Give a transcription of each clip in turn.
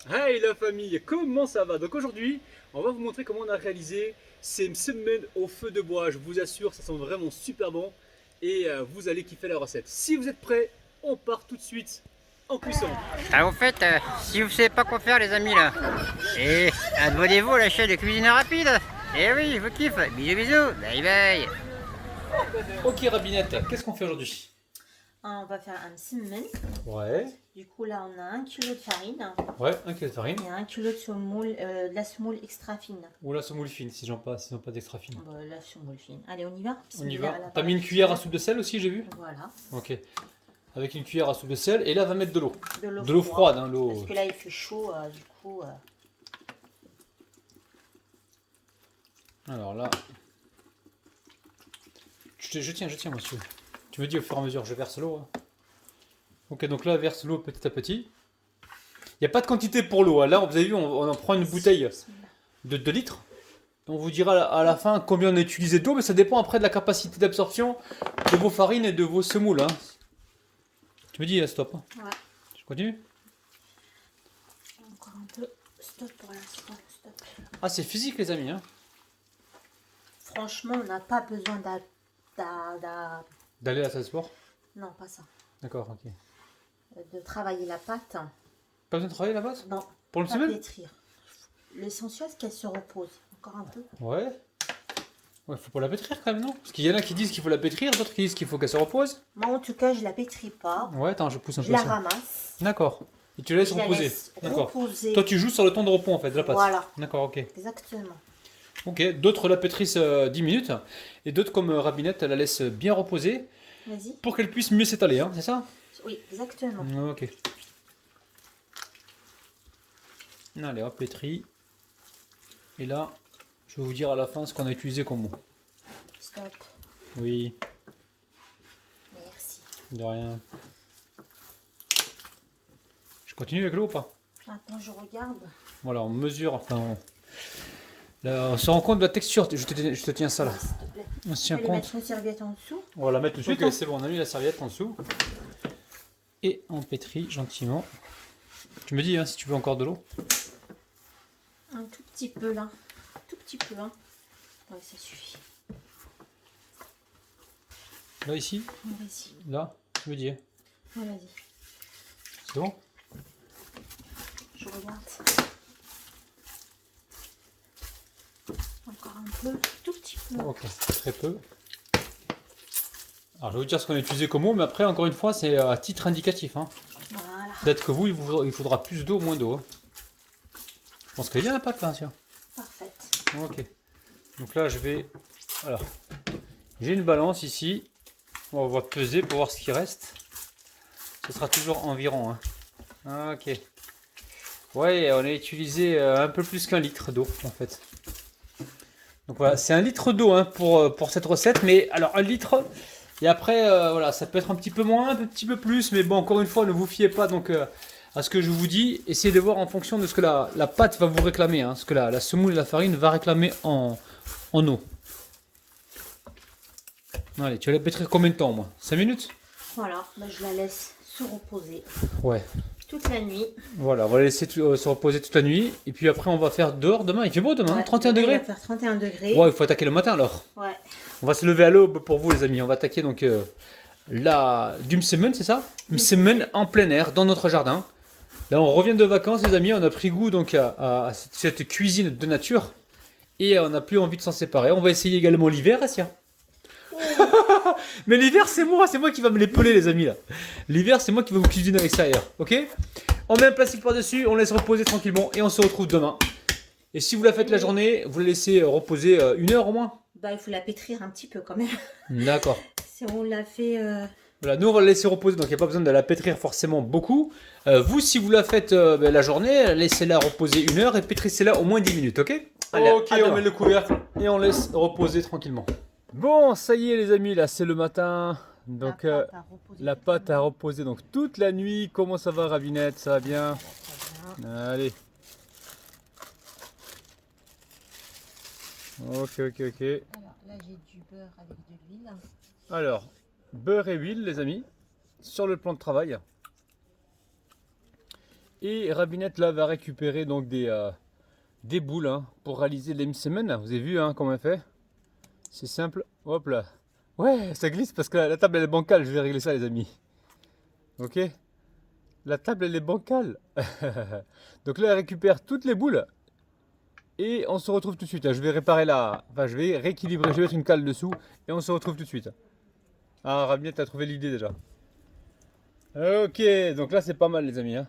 Hey la famille, comment ça va? Donc aujourd'hui, on va vous montrer comment on a réalisé ces msemen au feu de bois. Je vous assure, ça sent vraiment super bon et vous allez kiffer la recette. Si vous êtes prêts, on part tout de suite en cuisson. Ah, au fait, si vous savez pas quoi faire, les amis, là, abonnez-vous à la chaîne de cuisine rapide. Eh oui, je vous kiffe. Bisous, bisous. Bye bye. Ok Rabinette, qu'est-ce qu'on fait aujourd'hui? On va faire un semen. Ouais, Du coup, là, on a 1 kg de farine ouais, 1 kg de farine. et 1 kg de semoule, de la semoule extra fine. Ou la semoule fine, si j'en pas, sinon pas d'extra fine. Bon, la semoule fine. Allez, on y va. On y Bismillah, va. la T'as mis une barre. cuillère à soupe de sel aussi, j'ai vu? Voilà. Ok. Avec une cuillère à soupe de sel, et là, va mettre de l'eau. De l'eau De l'eau froide, hein, l'eau. Parce que là, il fait chaud, du coup. Alors là, je tiens, monsieur. Tu me dis au fur et à mesure, je verse l'eau. Hein. Ok, donc là, verse l'eau petit à petit. Il n'y a pas de quantité pour l'eau. Hein. Là, vous avez vu, on en prend une bouteille Bismillah. de 2 litres. On vous dira à la fin combien on a utilisé d'eau, mais ça dépend après de la capacité d'absorption de vos farines et de vos semoules. Hein. Tu me dis, stop. Hein. Ouais. Je continue. Encore un peu. Stop pour l'instant. Stop. Ah, c'est physique, les amis. Hein. Franchement, on n'a pas besoin D'aller à la salle de sport. Non, pas ça. D'accord, ok. De travailler la pâte. Pas besoin de travailler la base Non, pour le pas semaine. pétrir. L'essentiel, c'est qu'elle se repose. Encore un peu. Ouais. Ouais, faut pas la pétrir quand même, non? Parce qu'il y en a qui disent qu'il faut la pétrir, d'autres qui disent qu'il faut qu'elle se repose. Moi, en tout cas, je la pétris pas. Ouais, attends, je pousse un Je peu la ça. ramasse. D'accord. Et tu la laisses Je la reposer. laisse D'accord. reposer. Toi, tu joues sur le temps de repos en fait de la pâte. Voilà. D'accord, ok. Exactement. Ok. D'autres la pétrissent 10 minutes. Et d'autres, comme Rabinette, la laissent bien reposer Vas-y. pour qu'elle puisse mieux s'étaler, hein, c'est ça? Oui, exactement. Ok. Allez, hop, pétri. Et là, je vais vous dire à la fin ce qu'on a utilisé comme mot. Stop. Oui, Merci. de rien. Je continue avec l'eau ou pas? Attends, je regarde. Voilà, on mesure, enfin, là, on se rend compte de la texture. Je te tiens ça là. S'il te plaît. On se tient Allez compte. mettre une serviette en dessous. On va la mettre tout de suite. Ok. Ok, c'est bon, on a mis la serviette en dessous. Et on pétrit gentiment. Tu me dis hein, si tu veux encore de l'eau. Un tout petit peu là. Tout petit peu. Hein. Ouais, ça suffit. Là, ici, Vas-y. là, tu me dis. Hein. Ouais, vas-y. C'est bon? Je regarde. Encore un peu. Tout petit peu. Ok, très peu. Alors, je vais vous dire ce qu'on a utilisé comme mot, mais après, encore une fois, c'est à titre indicatif. Hein. Voilà. Peut-être que vous, il faudra plus d'eau ou moins d'eau. Hein. Je pense qu'il y a la pâte là, tiens. Parfaite. Ok. Donc là, je vais. Voilà. J'ai une balance ici. On va peser pour voir ce qui reste. Ce sera toujours environ. Hein. Ok. Ouais, on a utilisé un peu plus qu'un litre d'eau en fait. Donc voilà, c'est 1 litre d'eau hein, pour cette recette. Mais alors 1 litre. Et après, voilà, ça peut être un petit peu moins, un petit peu plus. Mais bon, encore une fois, ne vous fiez pas donc à ce que je vous dis. Essayez de voir en fonction de ce que la pâte va vous réclamer. Hein, ce que la semoule et la farine va réclamer en eau. Allez, tu vas la pétrir combien de temps, moi? 5 minutes? Voilà. Bah, je la laisse se reposer Ouais. toute la nuit. Voilà, on va la laisser se reposer toute la nuit. Et puis après, on va faire dehors demain. Il fait beau demain, Ouais, 31 demain, il degrés. va faire 31 degrés. Ouais, il faut attaquer le matin alors. Ouais. On va se lever à l'aube pour vous, les amis. On va attaquer donc du msemen, c'est ça? Msemen en plein air, dans notre jardin. Là, on revient de vacances, les amis. On a pris goût donc à cette cuisine de nature. Et on n'a plus envie de s'en séparer. On va essayer également l'hiver, Assia. Mais l'hiver, c'est moi qui va me les peler, les amis là. L'hiver, c'est moi qui va vous cuisiner à l'extérieur, ok? On met un plastique par-dessus, on laisse reposer tranquillement et on se retrouve demain. Et si vous la faites la journée, vous la laissez reposer 1 heure au moins. Bah, il faut la pétrir un petit peu quand même. D'accord. Si on la fait. Voilà, nous on va la laisser reposer, donc il n'y a pas besoin de la pétrir forcément beaucoup. Vous, si vous la faites la journée, laissez-la reposer 1 heure et pétrissez-la au moins 10 minutes, ok? Allez, ok, on met le couvercle et on laisse reposer tranquillement. Bon, ça y est les amis, là c'est le matin. Donc la pâte à reposer la toute pâte la a nuit. reposé donc toute la nuit. Comment ça va Ravinette? Ça va bien? Très bien. Allez. Ok. Alors là, j'ai du beurre avec de l'huile. Alors, beurre et huile les amis, sur le plan de travail. Et Rabinette là va récupérer donc des boules hein, pour réaliser les semaines. Vous avez vu hein, comment elle fait. C'est simple. Hop là. Ouais, ça glisse parce que la table elle est bancale. Je vais régler ça les amis. Ok. La table elle est bancale. Donc là elle récupère toutes les boules. Et on se retrouve tout de suite. Je vais réparer la... Enfin je vais rééquilibrer. Je vais mettre une cale dessous. Et on se retrouve tout de suite. Ah Rabinette a trouvé l'idée déjà. Ok. Donc là c'est pas mal les amis. Hein.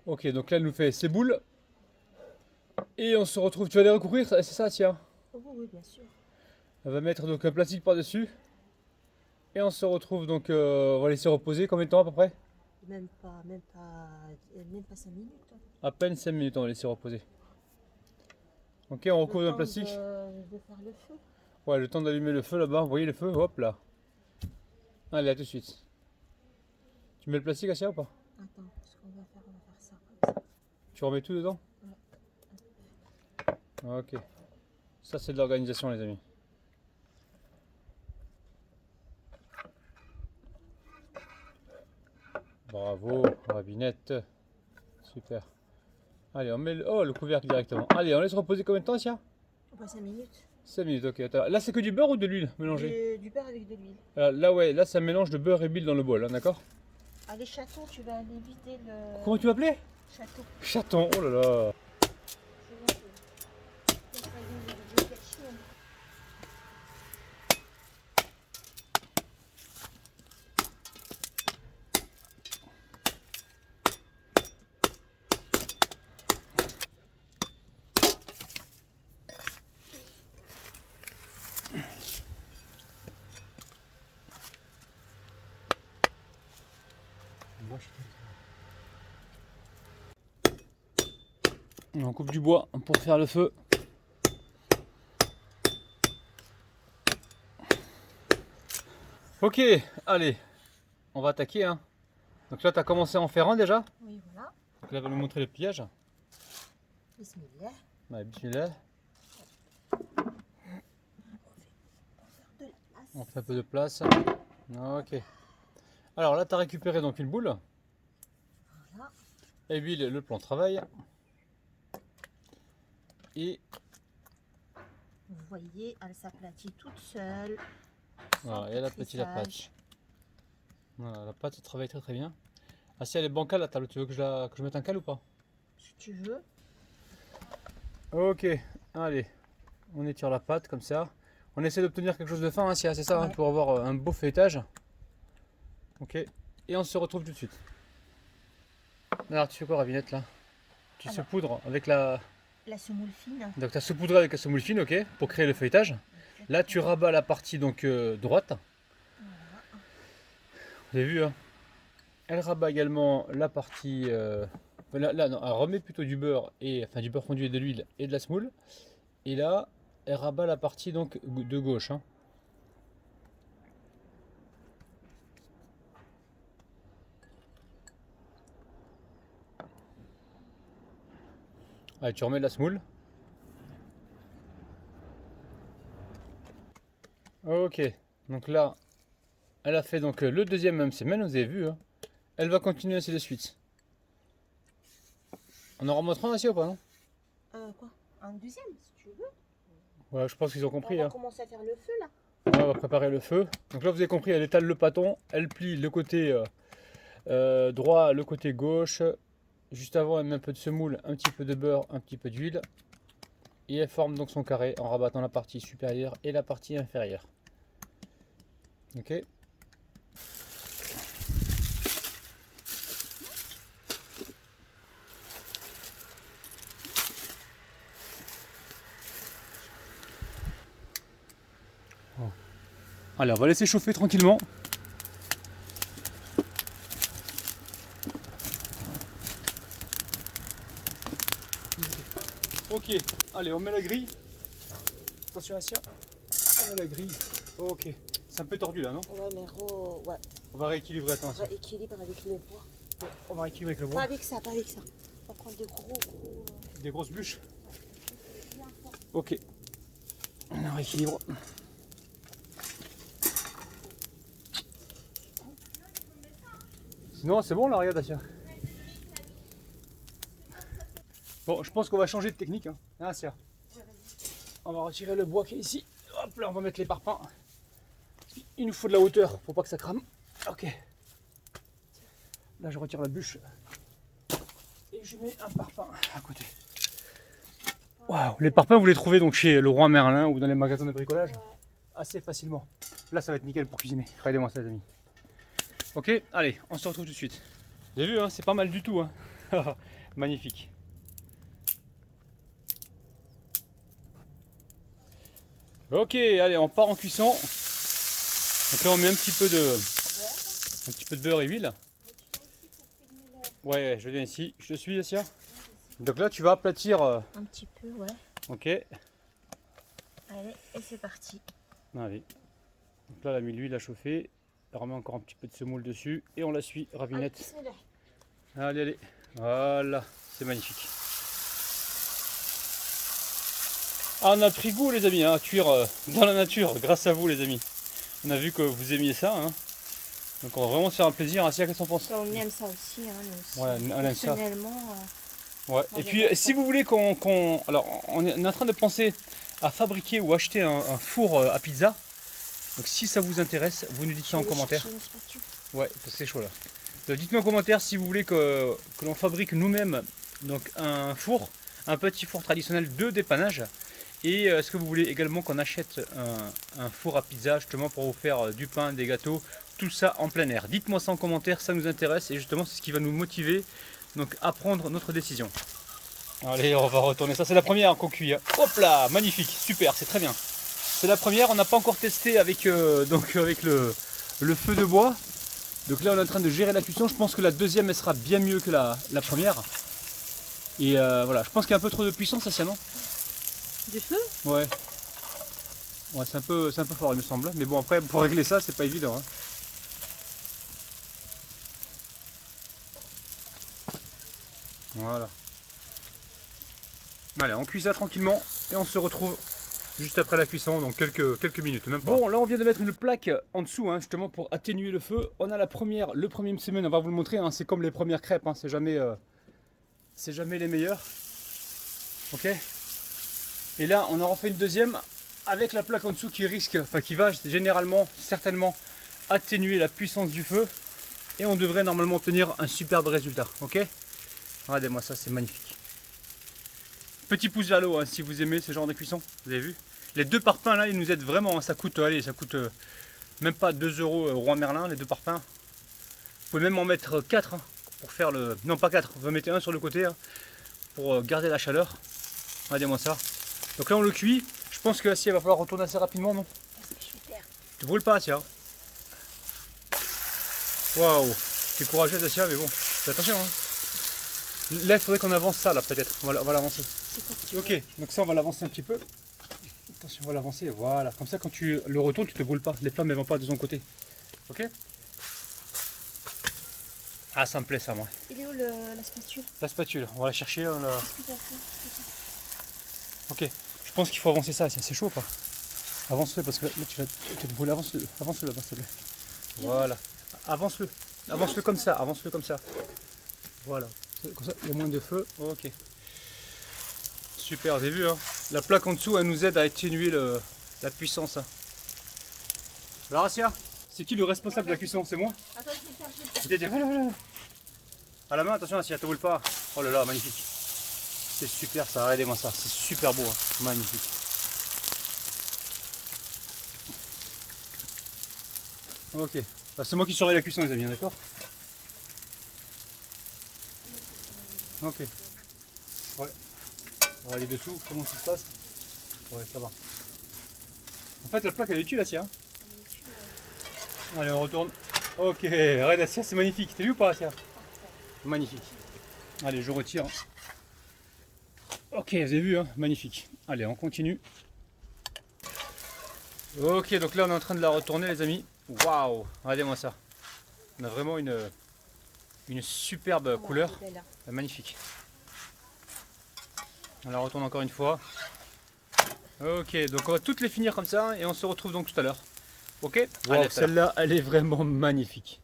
Ok. Donc là elle nous fait ses boules. Et on se retrouve. Tu vas les recouvrir, c'est ça tiens. Oh, oui, bien sûr. On va mettre donc un plastique par-dessus. Et on se retrouve donc, on va laisser reposer combien de temps à peu près? Même pas 5 minutes. À peine 5 minutes, on va laisser reposer. Ok, on recouvre dans le plastique. De faire le feu. Ouais, le temps d'allumer le feu là-bas. Vous voyez le feu? Hop là. Allez, à tout de suite. Tu mets le plastique Asia ou pas? Attends, ce qu'on va faire ça comme ça. Tu remets tout dedans? Ouais. Ok. Ça, c'est de l'organisation, les amis. Bravo, Rabinette. Super. Allez, on met le couvercle directement. Allez, on laisse reposer combien de temps, Sia? 5 minutes. 5 minutes, ok. Attends. Là, c'est que du beurre ou de l'huile mélangée? Du beurre avec de l'huile. Là, ouais, là, c'est un mélange de beurre et d'huile dans le bol, hein, d'accord? Allez, chaton, tu vas aller vider le... Comment tu m'appelais? Chaton. Chaton, oh là là. On coupe du bois pour faire le feu. Ok, allez, on va attaquer. Hein. Donc là, tu as commencé à en faire un déjà. Oui, voilà. Donc là, on va nous montrer le pliage. Bismillah. Ouais, bismillah. On fait un peu de place. Ok. Alors là, tu as récupéré donc une boule. Voilà. Et puis le plan de travail. Et Vous voyez, elle s'aplatit toute seule. voilà, et elle aplatit la pâte. Voilà, la pâte travaille très très bien. Ah si elle est bancale la table, tu veux que je mette un cal ou pas? Si tu veux. Ok, allez, on étire la pâte comme ça. On essaie d'obtenir quelque chose de fin, hein, c'est ça, Ouais. hein, pour avoir un beau feuilletage. Ok, et on se retrouve tout de suite. Alors tu fais quoi Rabinette là? Tu saupoudres avec la... La semoule fine. Donc tu as saupoudré avec la semoule fine, ok, pour créer le feuilletage. Là tu rabats la partie donc droite. Vous avez vu, hein? Elle rabat également la partie... là, non, elle remet plutôt du beurre, enfin du beurre fondu et de l'huile et de la semoule. Et là, elle rabat la partie donc de gauche. Hein. Allez, tu remets de la semoule. Ok, donc là, elle a fait donc le deuxième même semaine, vous avez vu. Hein. Elle va continuer ainsi de suite. On en remontrera ainsi ou pas, non? Quoi? Un deuxième, si tu veux. Ouais, je pense qu'ils ont compris. On va Hein. commencer à faire le feu, là. Ouais, on va préparer le feu. Donc là, vous avez compris, elle étale le pâton, elle plie le côté droit, le côté gauche. Juste avant, elle met un peu de semoule, un petit peu de beurre, un petit peu d'huile. Et elle forme donc son carré en rabattant la partie supérieure et la partie inférieure. Ok. Oh. Allez, on va laisser chauffer tranquillement. Ok, allez, on met la grille. Attention Asia. On met la grille. Ok. C'est un peu tordu là, non? Ouais, mais ouais. On va rééquilibrer, On attention. va équilibrer avec le bois. On va rééquilibrer avec le Pas bois. avec ça, pas avec ça. On va prendre des gros... Des grosses bûches. Ok. On rééquilibre. Non, c'est bon là, regarde Asia. Bon, je pense qu'on va changer de technique. Hein. Ah, c'est ça. On va retirer le bois qui est ici. Hop là, on va mettre les parpaings. Il nous faut de la hauteur pour pas que ça crame. Ok. Là, je retire la bûche. Et je mets un parpaing à côté. Waouh, les parpaings, vous les trouvez donc chez Leroy Merlin ou dans les magasins de bricolage assez facilement. Là, ça va être nickel pour cuisiner. Regardez-moi ça, les amis. Ok, allez, on se retrouve tout de suite. Vous avez vu, hein, c'est pas mal du tout. Hein. Magnifique. Ok, allez, on part en cuisson. Donc là, on met un petit peu de beurre et huile. Ouais, je viens ici. Je te suis, Assia. Donc là, tu vas aplatir. Un petit peu, ouais. Ok. Allez, et c'est parti. Allez. Donc là, elle a mis l'huile à chauffer. Elle remet encore un petit peu de semoule dessus et on la suit, ravinette. Allez, allez. Voilà, c'est magnifique. Ah, on a pris goût, les amis, hein, à cuire dans la nature, grâce à vous, les amis. On a vu que vous aimiez ça. Hein. Donc on va vraiment se faire un plaisir. Assia, qu'est-ce qu'on pense? On aime ça aussi, hein, nous aussi. Ouais, on aime ça. Personnellement. Ouais. Et puis si vous voulez alors on est en train de penser à fabriquer ou acheter un four à pizza. Donc si ça vous intéresse, vous nous dites ça en commentaire. Ouais, parce que c'est chaud là. Donc, dites-nous en commentaire si vous voulez que l'on fabrique nous-mêmes donc un four, un petit four traditionnel de dépannage. Et est-ce que vous voulez également qu'on achète un four à pizza justement pour vous faire du pain, des gâteaux, tout ça en plein air. Dites-moi ça en commentaire, ça nous intéresse et justement c'est ce qui va nous motiver donc à prendre notre décision. Allez, on va retourner ça, c'est la première qu'on cuit. Hop là, magnifique, super, c'est très bien. C'est la première, on n'a pas encore testé avec, avec le feu de bois. Donc là on est en train de gérer la cuisson, je pense que la deuxième elle sera bien mieux que la première. Et voilà, je pense qu'il y a un peu trop de puissance, ça non? Du feu? Ouais. Ouais, c'est un peu fort il me semble. Mais bon après pour régler ça c'est pas évident. Hein. Voilà. Allez, on cuit ça tranquillement et on se retrouve juste après la cuisson, donc quelques minutes, même pas. Bon, là on vient de mettre une plaque en dessous, hein, justement pour atténuer le feu. On a le premier semaine, on va vous le montrer, hein, c'est comme les premières crêpes, hein, c'est jamais les meilleures. Ok. Et là on en refait une deuxième avec la plaque en dessous qui va généralement, certainement atténuer la puissance du feu. Et on devrait normalement obtenir un superbe résultat, ok. Regardez-moi ça, c'est magnifique. Petit pouce vers le haut hein, si vous aimez ce genre de cuisson, vous avez vu. Les deux parpaings là, ils nous aident vraiment, hein, ça coûte même pas 2 € Roi Merlin, les deux parpaings. Vous pouvez même en mettre 4 hein, pour faire le... Non pas 4, vous mettez un sur le côté hein, pour garder la chaleur. Regardez-moi ça. Donc là on le cuit, je pense que Assia va falloir retourner assez rapidement, non? Tu brûles pas Assia. Waouh, t'es courageuse Assia, mais bon, fais attention hein. Là, il faudrait qu'on avance ça, là, peut-être. On va l'avancer. Ok, donc ça, on va l'avancer un petit peu. Attention, on va l'avancer, voilà. Comme ça, quand tu le retournes, tu te brûles pas. Les flammes, elles vont pas de son côté. Ok. Ah, ça me plaît, ça, moi. Il est où la spatule? La spatule, on va la chercher. Ok, je pense qu'il faut avancer ça, c'est chaud, pas? Avance-le, parce que là, tu vas te brûler. Avance-le là-bas, s'il te plaît. Voilà. Avance-le. Avance-le comme ça, avance-le comme ça. Voilà. Comme ça, il y a moins de feu. Ok. Super, vous avez vu, hein, la plaque en dessous, elle nous aide à atténuer la puissance. Hein. Alors, Assia, c'est qui le responsable de la cuisson? C'est moi? Attends, je vais chercher. Voilà. À la main, attention, Assia, te roule pas. Oh là là, magnifique. C'est super ça, regardez-moi ça. C'est super beau, hein. Magnifique. Ok. Bah, c'est moi qui surveille la cuisson, les amis, d'accord? Ok. Ouais. On va aller dessous, comment ça se passe? Ouais, ça va. En fait, la plaque elle est utile, Assia. Allez, on retourne. Ok, regarde Assia, c'est magnifique. T'as vu ou pas, Assia? Magnifique. Allez, je retire. Ok, vous avez vu, hein, magnifique. Allez, on continue. Ok, donc là, on est en train de la retourner, les amis. Waouh, regardez-moi ça. On a vraiment une superbe couleur. Magnifique. On la retourne encore une fois. Ok, donc on va toutes les finir comme ça et on se retrouve donc tout à l'heure. Ok. Wow, celle-là, elle est vraiment magnifique.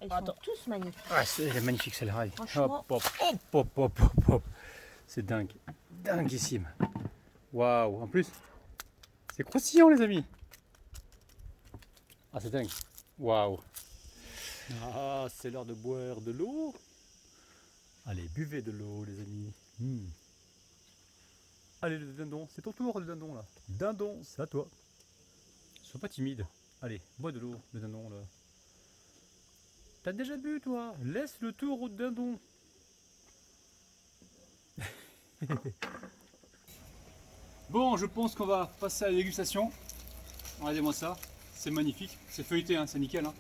Ils sont tous magnifiques. Ah, elle est magnifique celle-là. Franchement. Hop. C'est dingue. Dinguissime. Waouh. En plus, c'est croustillant les amis. Ah c'est dingue. Waouh. Ah c'est l'heure de boire de l'eau. Allez, buvez de l'eau les amis. Allez le dindon, c'est ton tour le dindon là. Dindon, c'est à toi. Sois pas timide. Allez, bois de l'eau, le dindon là. T'as déjà bu toi? Laisse le tour au dindon. Bon, je pense qu'on va passer à la dégustation. Regardez-moi ça, c'est magnifique. C'est feuilleté, hein, c'est nickel. Hein.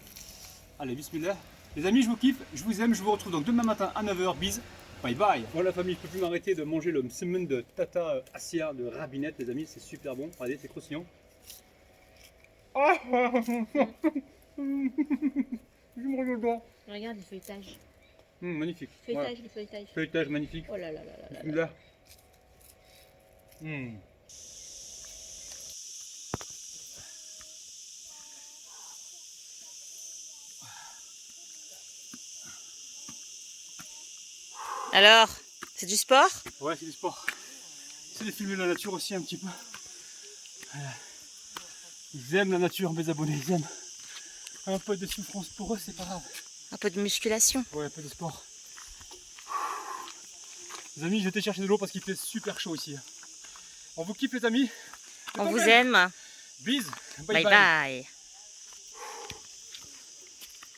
Allez, bismillah. Les amis, je vous kiffe, je vous aime, je vous retrouve donc demain matin à 9 h. Bis. Bye bye. Voilà la famille, je peux plus m'arrêter de manger le msemen de Tata Assia de Rabinette, les amis, c'est super bon. Regardez, c'est croustillant. Ah je me regarde le doigt. Regarde le feuilletage. Magnifique. Feuilletage, Voilà. le feuilletage. Feuilletage magnifique. Oh là là là là là. Bismillah. Alors, c'est du sport? Ouais, c'est du sport. C'est de filmer la nature aussi un petit peu. Voilà. Ils aiment la nature, mes abonnés, ils aiment. Un peu de souffrance pour eux, c'est pas grave. Un peu de musculation. Ouais, un peu de sport. Les amis, je vais te chercher de l'eau parce qu'il fait super chaud ici. On vous kiffe les amis. On vous aime. Bis. Bye bye.